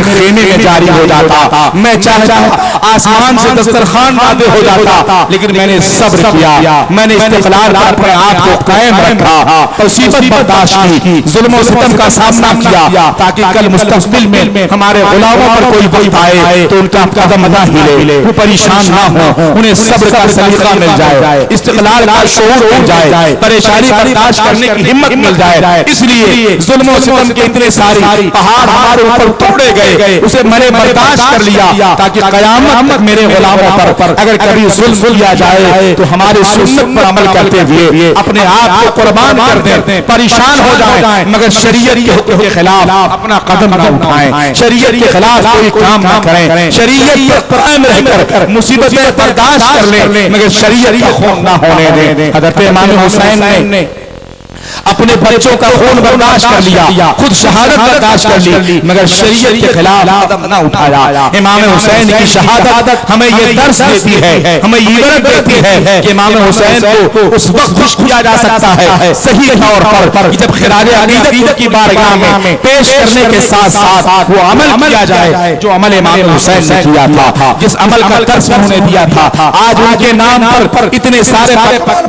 میرے خیمے میں جاری ہو جاتا، میں چاہتا آسمان سے دسترخوان نازل ہو جاتا، لیکن میں نے صبر کیا، میں نے استقلال پر اپنے آپ کو قائم رکھا، مصیبت برداشت کی، ظلم و ستم کا سامنا کیا، تاکہ کل مستقبل میں ہمارے غلاموں پر کوئی وقت آئے تو ان کا قدم نہ ہلے، وہ پریشان نہ ہو، انہیں صبر کا سلیقہ مل جائے، استقلال کا شعور مل جائے، پریشانی برداشت کرنے کی ہمت مل جائے۔ اس لیے ظلم و ستم کے اتنے سارے پہاڑ ہمارے اوپر توڑے گئے، اسے میں نے برداشت کر لیا تاکہ قیامت تک میرے غلاموں پر اگر کبھی ظلم کیا جائے تو ہمارے سنت پر عمل کرتے ہوئے اپنے آپ کو قربان کر دیں، پریشان ہو جائیں، مگر شریعت کے حکم کے خلاف اپنا قدم نہ اٹھائیں، شریعت کے خلاف کوئی کام نہ کریں، شریعت پر قائم رہ کر مصیبتیں برداشت کر لیں، مگر شریعت کا خون نہ ہونے دیں۔ حضرت امام حسین نے اپنے بچوں کا خون برداشت کر لیا، خود شہادت برداشت کر لی، مگر شریعت کے خلاف قدم نہ اٹھایا۔ امام حسین کی شہادت ہمیں یہ درس دیتی ہے، ہمیں یہ عبرت دیتی ہے کہ امام حسین کو اس وقت خوش کیا جا سکتا ہے صحیح طور پر جب خراج عقیدت کی بارگاہ میں پیش کرنے کے ساتھ ساتھ وہ عمل کیا جائے جو عمل امام حسین نے کیا تھا، جس عمل کا درس انہوں نے دیا تھا۔ آج ان کے نام پر اتنے سارے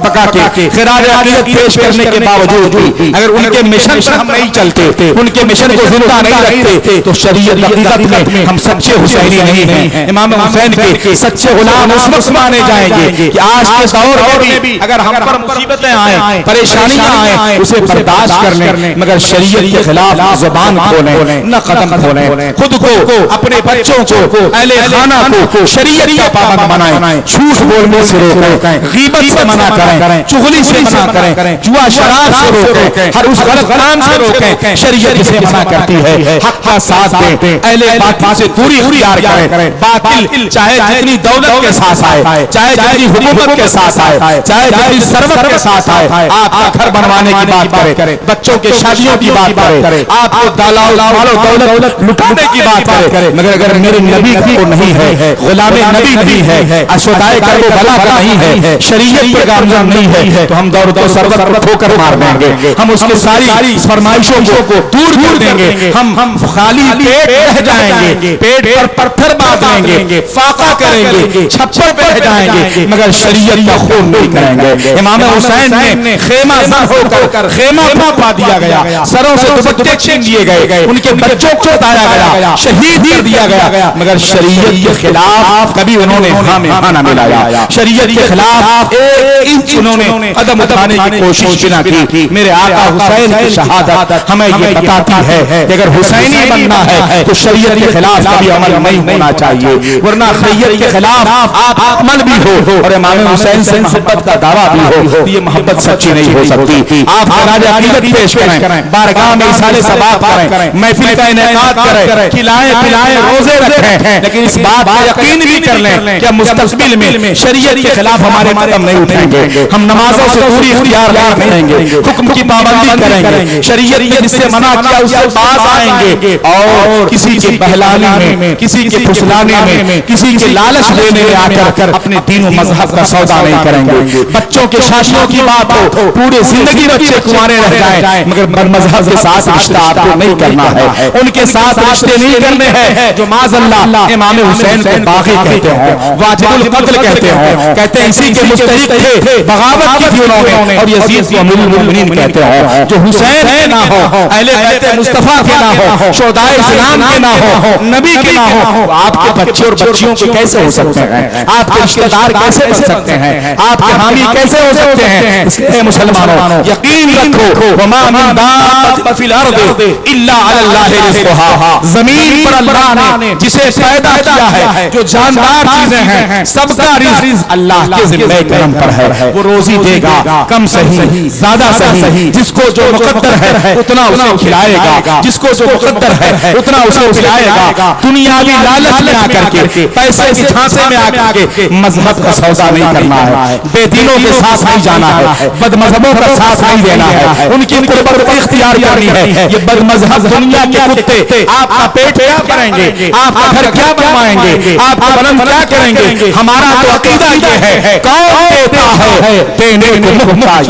پکا کے خراج عقیدت پیش کرنے کے باوجود اگر ان کے مشن پر ہم نہیں چلتے، ان کے مشن کو زندہ نہیں رکھتے تو شریعت حقیقت میں ہم سچے حسینی نہیں ہیں۔ امام حسین کے سچے غلام اس وقت مانے جائیں گے کہ آج کے دور میں بھی اگر ہم پر مصیبتیں آئیں، پریشانیاں آئیں، اسے برداشت کر لیں، مگر شریعت کے خلاف زبان کھولیں نہ قدم کھولیں، خود کو، اپنے بچوں کو، اہل خانہ کو شریعت کا پابند بنائیں، جھوٹ بولنے سے روکیں، غیبت سے منع کریں، چغلی سے منع کریں، جوا شراب سے روکیں، ہر اس غلط کام سے روکیں، شریعت اسے منع کرتی ہے۔ حق کا ساتھ دیں، اہل باطل سے دوری اختیار کریں، باطل چاہے جتنی دولت کے ساتھ آئے، چاہے جتنی حکومت کے ساتھ آئے، چاہے جتنی ثروت کے ساتھ آئے، آپ کا گھر بنوانے کی بات کریں، بچوں کے شادیوں کی بات کریں، آپ کو دولت لٹانے کی بات کریں، مگر اگر میرے نبی کو نہیں ہے، غلام نبی نہیں ہے، اشہدائے کربلا کا نہیں ہے، شریعت پہ گامزن نہیں ہے، تو ہم دولت و ثروت کو ٹھوکر مار دیں گے، ہم اس کی ساری فرمائشوں کو دور کر دیں گے، ہم خالی پیٹ رہ جائیں گے، پیٹ پر پتھر باندھ لیں گے، فاقہ کریں گے، چھپر پہ رہ جائیں گے، مگر شریعت کا خون نہیں کریں گے۔ امام حسین نے خیمہ زن ہو کر خیمہ پھونپا دیا گیا، سروں سے دوپٹے چھین لیے گئے، ان کے بچوں کو اتارا گیا، شہید کر دیا گیا، مگر شریعت کے خلاف کبھی انہوں نے ہاں نہ ملایا، شریعت کے خلاف ایک انچ انہوں نے قدم اٹھانے کی کوشش نہ کی۔ میرے آقا حسین کی شہادت ہمیں یہ بتاتی ہے کہ اگر حسینی بننا ہے تو شریعت کے خلاف کبھی عمل نہیں ہونا چاہیے، ورنہ شریعت کے خلاف آپ عمل بھی ہو اور امام حسین سے محبت کا دعویٰ بھی ہو، یہ محبت سچی نہیں ہو سکتی۔ آپ خراج عقیدت پیش کریں، بارگاہ میں اصالے ثواب کریں، محفل کا انعقاد کریں، کھلائیں پلائیں، روزے رکھیں، لیکن اس بات کا یقین بھی کر لیں کہ مستقبل میں شریعت کے خلاف ہمارے قدم نہیں اٹھیں گے، ہم نمازوں سے دوری اختیار نہیں کریں گے، حکم کی پابندی کریں گے، شریعت نے جس سے منع کیا اس سے باز آئیں گے، اور کسی کے بہلانے میں، کسی کے پھسلانے میں، کسی کے لالچ دینے میں آ کر اپنے دین و مذہب کا سودا نہیں کریں گے۔ بچوں کے شادیوں کی بات ہو، پورے زندگی بچے کنوارے رہ جائیں، مگر مذہب کے ساتھ رشتہ آپ کو نہیں کرنا ہے، ان کے ساتھ رشتے نہیں کرنے ہیں جو معاذ اللہ امام حسین کو باغی کہتے ہوں، واجب القتل کہتے ہوں، کہتے ہیں اسی کے مستحق تھے، بغاوت کی تھی انہوں نے، اور یزید کو امیر المومنین کہتے ہوں، جو حسین کے نہ ہو، اہل بیت مصطفیٰ کے نہ ہو، شہدائے اسلام کے نہ ہو، نبی کے نہ ہو، آپ کے بچے اور بچیوں کے کیسے ہو سکتے ہیں؟ آپ کے رشتہ دار کیسے بن سکتے ہیں؟ آپ کے حامی کیسے ہو سکتے ہیں؟ اس لیے مسلمانوں یقین رکھو، وما من دابۃ فی الارض الا علی اللہ رزقھا، زمین پر اللہ نے جسے پیدا کیا ہے، جو جاندار چیزیں ہیں، سب کا رزق اللہ کے ذمہ کرم پر ہے، وہ روزی دے گا، کم صحیح زیادہ صحیح، جس کو جو مقدر ہے اتنا اسے کھلائے گا، جس کو جو مقدر ہے اتنا اسے کھلائے گا۔ دنیاوی لالچ میں آ کر کے، پیسے کی جھانسے میں آ کر کے مذہب کا سودا نہیں کرنا ہے، بے دینوں کے ساتھ نہیں جانا ہے، بد مذہبوں کا ساتھ نہیں دینا ہے، ان کی قربت اختیار کرنی ہے۔ یہ بد مذہب دنیا کے کتے آپ کا پیٹ کیا کریں گے، آپ کا گھر کیا بنوائیں گے، آپ کا بلند کیا کریں گے؟ ہمارا تو عقیدہ یہ ہے، کون دیتا ہے دینے کو محتاج،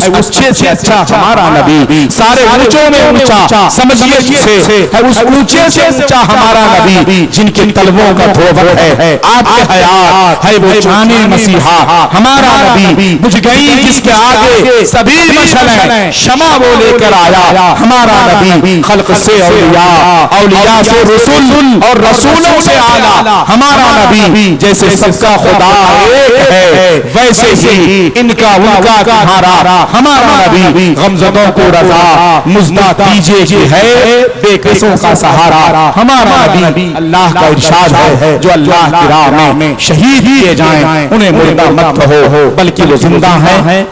اس اونچے سے اچھا ہمارا نبی، سارے اونچوں میں اونچا سمجھیے جسے ہے اس اونچے سے اونچا ہمارا نبی، جن کے طلبوں کا دھوبر ہے آپ کے حیات ہے وہ جان مسیحا ہمارا نبی، بجھ گئی جس کے آگے سبھی مشعلیں شمع وہ لے کر آیا ہمارا نبی، خلق سے اولیاء، اولیاء سے رسول اور رسولوں سے اعلیٰ ہمارا نبی، جیسے سب کا خدا ایک ہے ویسے ہی ان کا تمہارا ہمارا نبی، غمزدوں کو رضا مزدہ دیجئے کہ ہے بے کسوں کا سہارا ہمارا نبی۔ اللہ کا ارشاد ہے جو اللہ کی راہ میں شہید کیے جائیں انہیں مردہ مت کہو بلکہ وہ زندہ ہیں،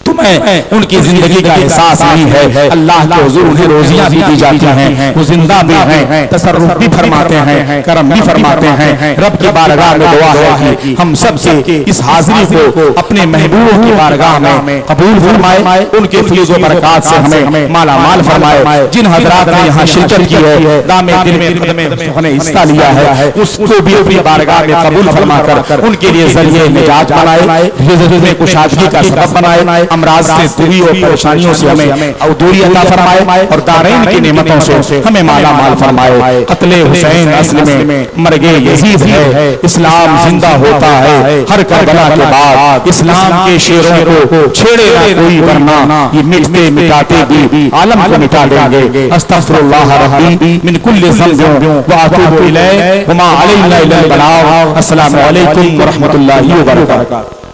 تمہیں ان کی زندگی کا احساس نہیں ہے۔ اللہ کے حضور انہیں روزیاں بھی دی جاتی ہیں، وہ زندہ بھی ہیں، تصرف بھی فرماتے ہیں، کرم بھی فرماتے ہیں۔ رب کی بارگاہ میں دعا ہے کہ ہم سب سے اس حاضری کو اپنے محبوب کی بارگاہ میں قبول فرمائے، ان کے فیض و برکات سے ہمیں مالا مال فرمائے۔ جن حضرات نے یہاں شرکت کی ہے، دام دل میں خدمت نے حصہ لیا ہے، اس کو بھی اپنی بارگاہ میں قبول فرما کر ان کے لیے ذریعہ نجات بنائے، رزق میں کشادگی کا سبب بنائے، امراض سے دوری اور پریشانیوں سے ہمیں دوری عطا فرمائے، اور دارین کی نعمتوں سے ہمیں مالا مال فرمائے۔ قتل حسین اصل میں مرگ یزید ہے، اسلام زندہ ہوتا ہے ہر کربلا کے بعد، اسلام کے شیروں کو چھیڑے نہ کوئی ورنہ یہ مٹتے مٹاتے بھی عالم کو مٹا دیں گے۔ استغفر اللہ ربی من کل ذنب واتوب الیہ وما علینا الا البلاغ۔ السلام علیکم ورحمۃ اللہ وبرکاتہ۔